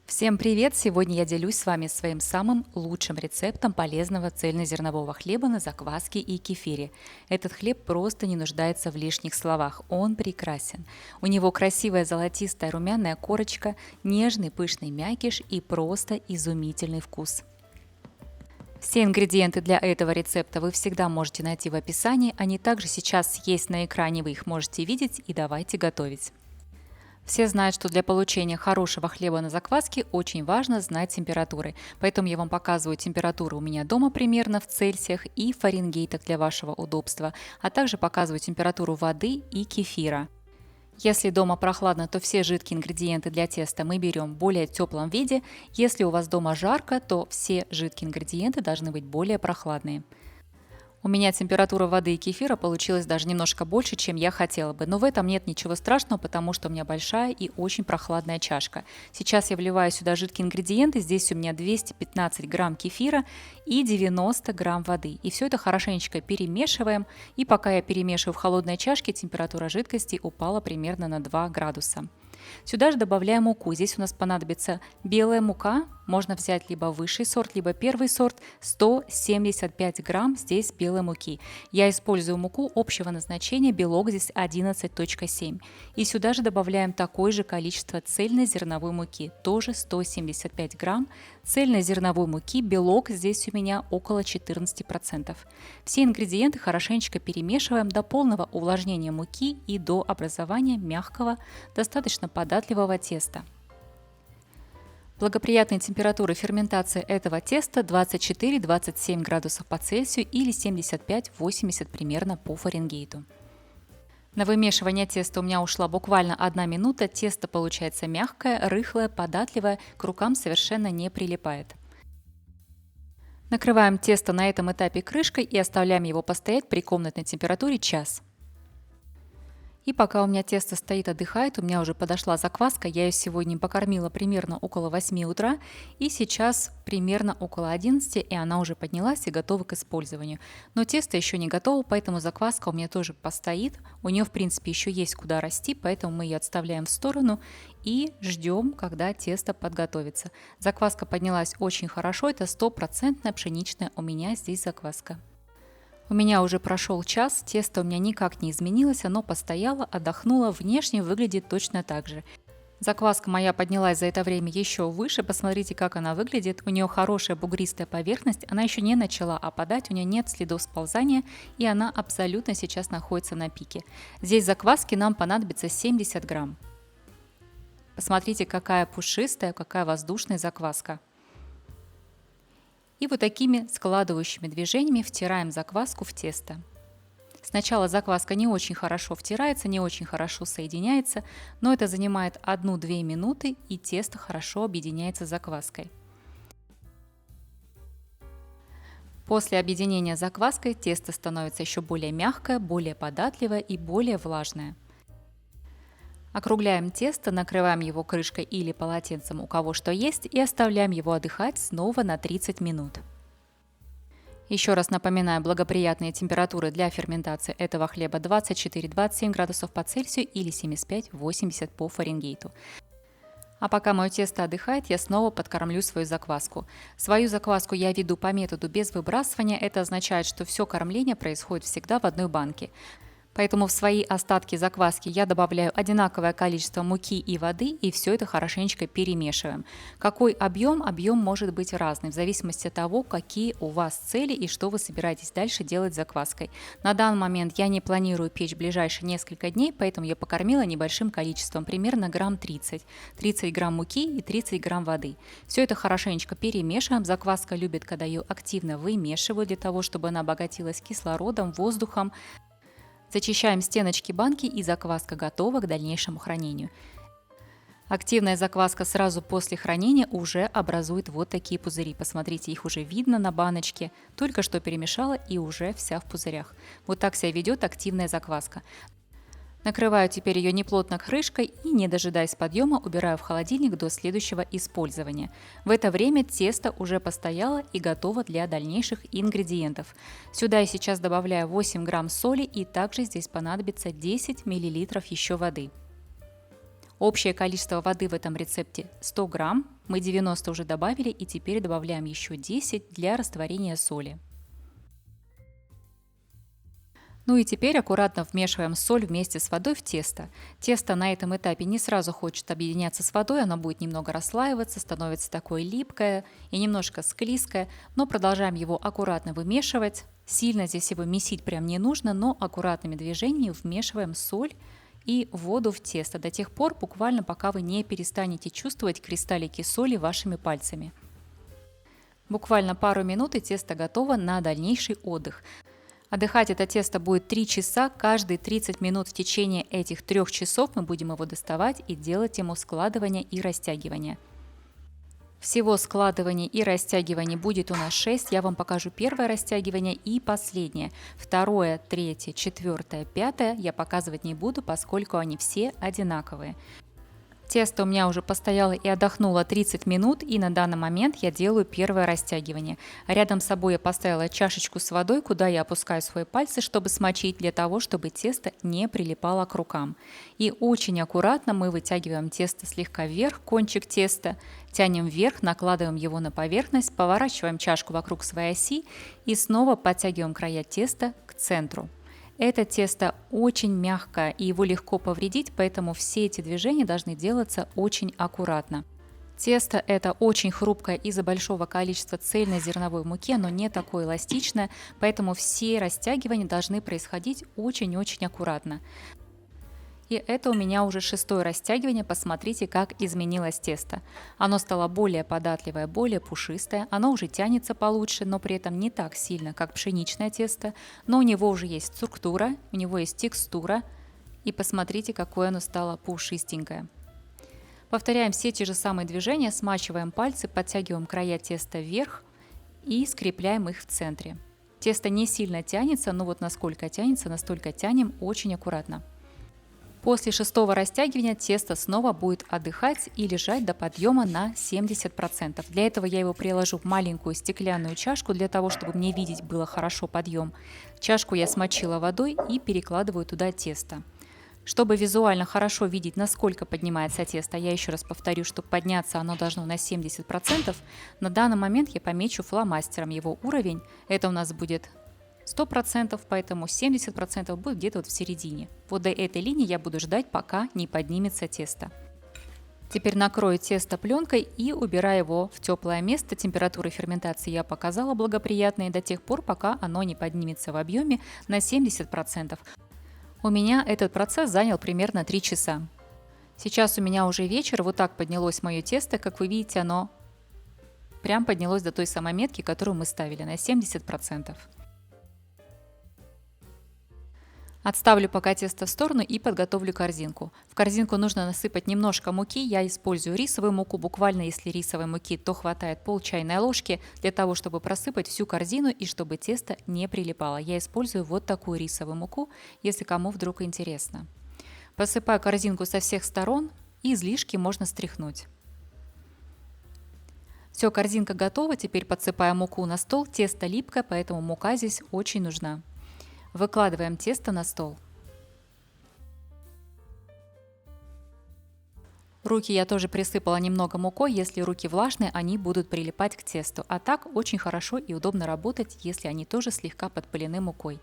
Всем привет! Сегодня я делюсь с вами своим самым лучшим рецептом полезного цельнозернового хлеба на закваске и кефире. Этот хлеб просто не нуждается в лишних словах, он прекрасен. У него красивая золотистая румяная корочка, нежный пышный мякиш и просто изумительный вкус. Все ингредиенты для этого рецепта вы всегда можете найти в описании, они также сейчас есть на экране, вы их можете видеть, и давайте готовить. Все знают, что для получения хорошего хлеба на закваске очень важно знать температуры. Поэтому я вам показываю температуру у меня дома примерно в Цельсиях и Фаренгейтах для вашего удобства, а также показываю температуру воды и кефира. Если дома прохладно, то все жидкие ингредиенты для теста мы берем в более теплом виде. Если у вас дома жарко, то все жидкие ингредиенты должны быть более прохладные. У меня температура воды и кефира получилась даже немножко больше, чем я хотела бы. Но в этом нет ничего страшного, потому что у меня большая и очень прохладная чашка. Сейчас я вливаю сюда жидкие ингредиенты. Здесь у меня 215 грамм кефира и 90 грамм воды. И все это хорошенечко перемешиваем. И пока я перемешиваю в холодной чашке, температура жидкости упала примерно на 2 градуса. Сюда же добавляем муку. Здесь у нас понадобится белая мука. Можно взять либо высший сорт, либо первый сорт. 175 грамм здесь белой муки. Я использую муку общего назначения, белок здесь 11,7. И сюда же добавляем такое же количество цельной зерновой муки. Тоже 175 грамм. Цельной зерновой муки, белок здесь у меня около 14%. Все ингредиенты хорошенечко перемешиваем до полного увлажнения муки и до образования мягкого, достаточно податливого теста. Благоприятные температуры ферментации этого теста 24-27 градусов по Цельсию или 75-80 примерно по Фаренгейту. На вымешивание теста у меня ушла буквально 1 минута. Тесто получается мягкое, рыхлое, податливое, к рукам совершенно не прилипает. Накрываем тесто на этом этапе крышкой и оставляем его постоять при комнатной температуре час. И пока у меня тесто стоит, отдыхает, у меня уже подошла закваска. Я ее сегодня покормила примерно около 8 утра. И сейчас примерно около 11, и она уже поднялась и готова к использованию. Но тесто еще не готово, поэтому закваска у меня тоже постоит. У нее, в принципе, еще есть куда расти, поэтому мы ее отставляем в сторону и ждем, когда тесто подготовится. Закваска поднялась очень хорошо. Это 100% пшеничная у меня здесь закваска. У меня уже прошел час, тесто у меня никак не изменилось, оно постояло, отдохнуло, внешне выглядит точно так же. Закваска моя поднялась за это время еще выше, посмотрите, как она выглядит. У нее хорошая бугристая поверхность, она еще не начала опадать, у нее нет следов сползания, и она абсолютно сейчас находится на пике. Здесь закваски нам понадобится 70 грамм. Посмотрите, какая пушистая, какая воздушная закваска. И вот такими складывающими движениями втираем закваску в тесто. Сначала закваска не очень хорошо втирается, не очень хорошо соединяется, но это занимает 1-2 минуты, и тесто хорошо объединяется с закваской. После объединения с закваской тесто становится еще более мягкое, более податливое и более влажное. Округляем тесто, накрываем его крышкой или полотенцем, у кого что есть, и оставляем его отдыхать снова на 30 минут. Еще раз напоминаю, благоприятные температуры для ферментации этого хлеба 24-27 градусов по Цельсию или 75-80 по Фаренгейту. А пока мое тесто отдыхает, я снова подкормлю свою закваску. Свою закваску я веду по методу без выбрасывания. Это означает, что все кормление происходит всегда в одной банке. Поэтому в свои остатки закваски я добавляю одинаковое количество муки и воды, и все это хорошенечко перемешиваем. Какой объем? Объем может быть разный, в зависимости от того, какие у вас цели и что вы собираетесь дальше делать с закваской. На данный момент я не планирую печь в ближайшие несколько дней, поэтому я покормила небольшим количеством, примерно грамм 30. 30 грамм муки и 30 грамм воды. Все это хорошенечко перемешиваем. Закваска любит, когда ее активно вымешивают, для того, чтобы она обогатилась кислородом, воздухом. Зачищаем стеночки банки, и закваска готова к дальнейшему хранению. Активная закваска сразу после хранения уже образует вот такие пузыри. Посмотрите, их уже видно на баночке. Только что перемешала и уже вся в пузырях. Вот так себя ведет активная закваска. Накрываю теперь ее неплотно крышкой и, не дожидаясь подъема, убираю в холодильник до следующего использования. В это время тесто уже постояло и готово для дальнейших ингредиентов. Сюда я сейчас добавляю 8 грамм соли, и также здесь понадобится 10 мл еще воды. Общее количество воды в этом рецепте 100 грамм, мы 90 уже добавили и теперь добавляем еще 10 для растворения соли. Ну и теперь аккуратно вмешиваем соль вместе с водой в тесто. Тесто на этом этапе не сразу хочет объединяться с водой, оно будет немного расслаиваться, становится такое липкое и немножко склизкое, но продолжаем его аккуратно вымешивать. Сильно здесь его месить прям не нужно, но аккуратными движениями вмешиваем соль и воду в тесто до тех пор, буквально пока вы не перестанете чувствовать кристаллики соли вашими пальцами. Буквально пару минут и тесто готово на дальнейший отдых. Отдыхать это тесто будет 3 часа, каждые 30 минут в течение этих 3 часов мы будем его доставать и делать ему складывание и растягивание. Всего складываний и растягиваний будет у нас 6, я вам покажу первое растягивание и последнее. Второе, третье, четвертое, пятое я показывать не буду, поскольку они все одинаковые. Тесто у меня уже постояло и отдохнуло 30 минут, и на данный момент я делаю первое растягивание. Рядом с собой я поставила чашечку с водой, куда я опускаю свои пальцы, чтобы смочить, для того, чтобы тесто не прилипало к рукам. И очень аккуратно мы вытягиваем тесто слегка вверх, кончик теста, тянем вверх, накладываем его на поверхность, поворачиваем чашку вокруг своей оси и снова подтягиваем края теста к центру. Это тесто очень мягкое и его легко повредить, поэтому все эти движения должны делаться очень аккуратно. Тесто это очень хрупкое из-за большого количества цельнозерновой муки, оно не такое эластичное, поэтому все растягивания должны происходить очень-очень аккуратно. И это у меня уже 6-е растягивание, посмотрите, как изменилось тесто. Оно стало более податливое, более пушистое, оно уже тянется получше, но при этом не так сильно, как пшеничное тесто, но у него уже есть структура, у него есть текстура, и посмотрите, какое оно стало пушистенькое. Повторяем все те же самые движения, смачиваем пальцы, подтягиваем края теста вверх и скрепляем их в центре. Тесто не сильно тянется, но вот насколько тянется, настолько тянем очень аккуратно. После 6-го растягивания тесто снова будет отдыхать и лежать до подъема на 70%. Для этого я его приложу в маленькую стеклянную чашку, для того, чтобы мне видеть было хорошо подъем. Чашку я смочила водой и перекладываю туда тесто. Чтобы визуально хорошо видеть, насколько поднимается тесто, я еще раз повторю, что подняться оно должно на 70%. На данный момент я помечу фломастером его уровень. Это у нас будет 100%, поэтому 70% будет где-то вот в середине. Вот до этой линии я буду ждать, пока не поднимется тесто. Теперь накрою тесто пленкой и убираю его в теплое место. Температуру ферментации я показала благоприятные до тех пор, пока оно не поднимется в объеме на 70%. У меня этот процесс занял примерно 3 часа. Сейчас у меня уже вечер, вот так поднялось мое тесто, как вы видите, оно прям поднялось до той самой метки, которую мы ставили, на 70%. Отставлю пока тесто в сторону и подготовлю корзинку. В корзинку нужно насыпать немножко муки. Я использую рисовую муку. Буквально, если рисовой муки, то хватает пол чайной ложки для того, чтобы просыпать всю корзину и чтобы тесто не прилипало. Я использую вот такую рисовую муку, если кому вдруг интересно. Посыпаю корзинку со всех сторон и излишки можно стряхнуть. Все, корзинка готова. Теперь подсыпаю муку на стол. Тесто липкое, поэтому мука здесь очень нужна. Выкладываем тесто на стол. Руки я тоже присыпала немного мукой. Если руки влажные, они будут прилипать к тесту. А так очень хорошо и удобно работать, если они тоже слегка подпылены мукой.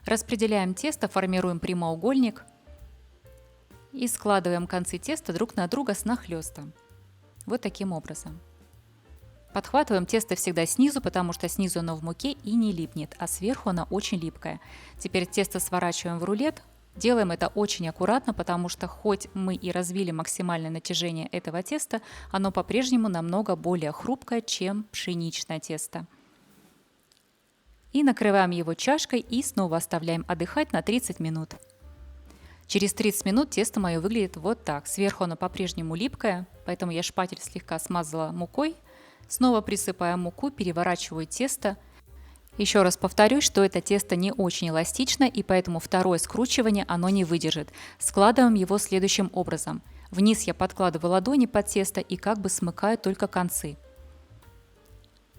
Распределяем тесто, формируем прямоугольник и складываем концы теста друг на друга с нахлестом. Вот таким образом. Подхватываем тесто всегда снизу, потому что снизу оно в муке и не липнет, а сверху оно очень липкое. Теперь тесто сворачиваем в рулет. Делаем это очень аккуратно, потому что хоть мы и развили максимальное натяжение этого теста, оно по-прежнему намного более хрупкое, чем пшеничное тесто. И накрываем его чашкой и снова оставляем отдыхать на 30 минут. Через 30 минут тесто мое выглядит вот так. Сверху оно по-прежнему липкое, поэтому я шпатель слегка смазала мукой. Снова присыпаю муку, переворачиваю тесто. Еще раз повторюсь, что это тесто не очень эластично, и поэтому второе скручивание оно не выдержит. Складываем его следующим образом. Вниз я подкладываю ладони под тесто и как бы смыкаю только концы.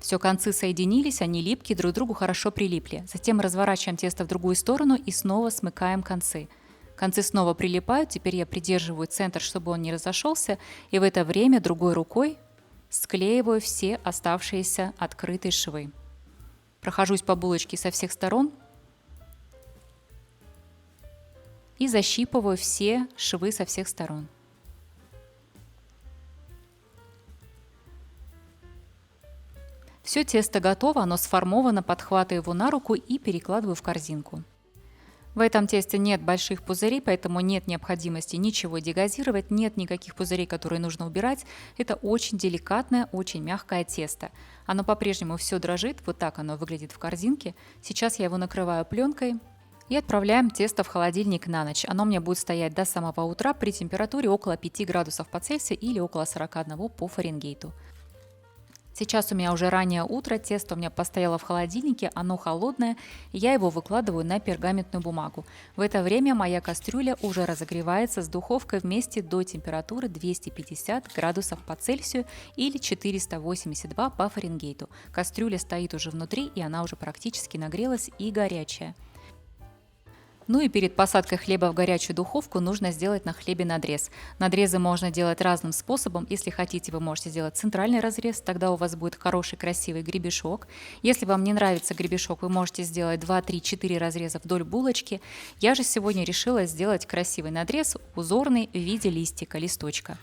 Все, концы соединились, они липкие, друг к другу хорошо прилипли. Затем разворачиваем тесто в другую сторону и снова смыкаем концы. Концы снова прилипают, теперь я придерживаю центр, чтобы он не разошелся, и в это время другой рукой склеиваю все оставшиеся открытые швы. Прохожусь по булочке со всех сторон и защипываю все швы со всех сторон. Все тесто готово, оно сформовано, подхватываю его на руку и перекладываю в корзинку. В этом тесте нет больших пузырей, поэтому нет необходимости ничего дегазировать, нет никаких пузырей, которые нужно убирать. Это очень деликатное, очень мягкое тесто. Оно по-прежнему все дрожит, вот так оно выглядит в корзинке. Сейчас я его накрываю пленкой и отправляем тесто в холодильник на ночь. Оно мне будет стоять до самого утра при температуре около 5 градусов по Цельсию или около 41 по Фаренгейту. Сейчас у меня уже раннее утро, тесто у меня постояло в холодильнике, оно холодное, и я его выкладываю на пергаментную бумагу. В это время моя кастрюля уже разогревается с духовкой вместе до температуры 250 градусов по Цельсию или 482 по Фаренгейту. Кастрюля стоит уже внутри, и она уже практически нагрелась и горячая. Ну и перед посадкой хлеба в горячую духовку нужно сделать на хлебе надрез. Надрезы можно делать разным способом. Если хотите, вы можете сделать центральный разрез, тогда у вас будет хороший красивый гребешок. Если вам не нравится гребешок, вы можете сделать 2, 3, 4 разреза вдоль булочки. Я же сегодня решила сделать красивый надрез, узорный в виде листика, листочка.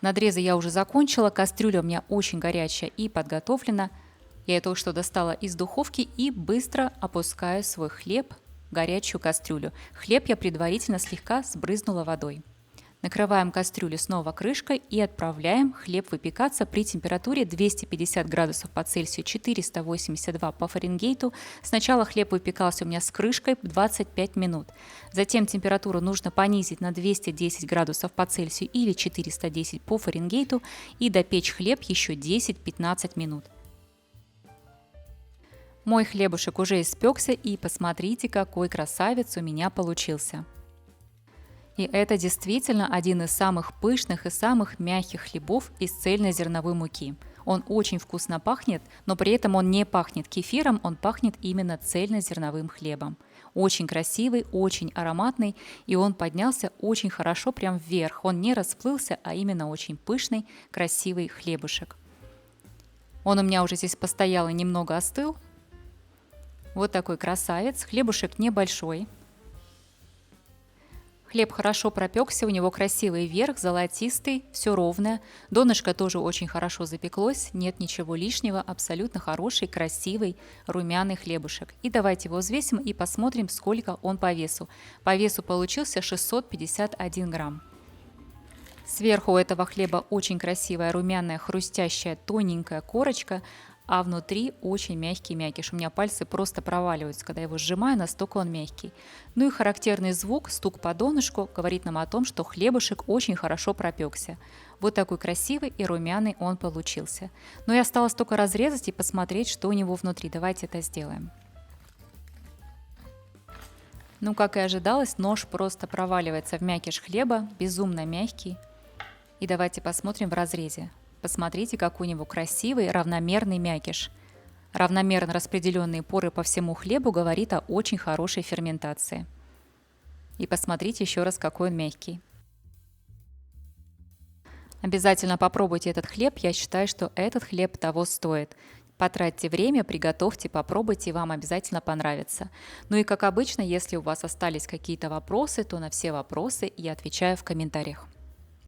Надрезы я уже закончила, кастрюля у меня очень горячая и подготовлена. Я ее только что достала из духовки и быстро опускаю свой хлеб в горячую кастрюлю. Хлеб я предварительно слегка сбрызнула водой. Накрываем кастрюлю снова крышкой и отправляем хлеб выпекаться при температуре 250 градусов по Цельсию, 482 по Фаренгейту. Сначала хлеб выпекался у меня с крышкой 25 минут. Затем температуру нужно понизить на 210 градусов по Цельсию или 410 по Фаренгейту и допечь хлеб еще 10-15 минут. Мой хлебушек уже испекся, и посмотрите, какой красавец у меня получился. И это действительно один из самых пышных и самых мягких хлебов из цельнозерновой муки. Он очень вкусно пахнет, но при этом он не пахнет кефиром, он пахнет именно цельнозерновым хлебом. Очень красивый, очень ароматный, и он поднялся очень хорошо прям вверх. Он не расплылся, а именно очень пышный, красивый хлебушек. Он у меня уже здесь постоял и немного остыл. Вот такой красавец, хлебушек небольшой. Хлеб хорошо пропекся, у него красивый верх, золотистый, все ровное. Донышко тоже очень хорошо запеклось, нет ничего лишнего, абсолютно хороший, красивый, румяный хлебушек. И давайте его взвесим и посмотрим, сколько он по весу. По весу получился 651 грамм. Сверху у этого хлеба очень красивая, румяная, хрустящая, тоненькая корочка, а внутри очень мягкий мякиш. У меня пальцы просто проваливаются, когда я его сжимаю, настолько он мягкий. Ну и характерный звук, стук по донышку, говорит нам о том, что хлебушек очень хорошо пропекся. Вот такой красивый и румяный он получился. Но и осталось только разрезать и посмотреть, что у него внутри. Давайте это сделаем. Ну, как и ожидалось, нож просто проваливается в мякиш хлеба, безумно мягкий. И давайте посмотрим в разрезе. Посмотрите, какой у него красивый, равномерный мякиш. Равномерно распределенные поры по всему хлебу говорит о очень хорошей ферментации. И посмотрите еще раз, какой он мягкий. Обязательно попробуйте этот хлеб, я считаю, что этот хлеб того стоит. Потратьте время, приготовьте, попробуйте, и вам обязательно понравится. Ну и как обычно, если у вас остались какие-то вопросы, то на все вопросы я отвечаю в комментариях.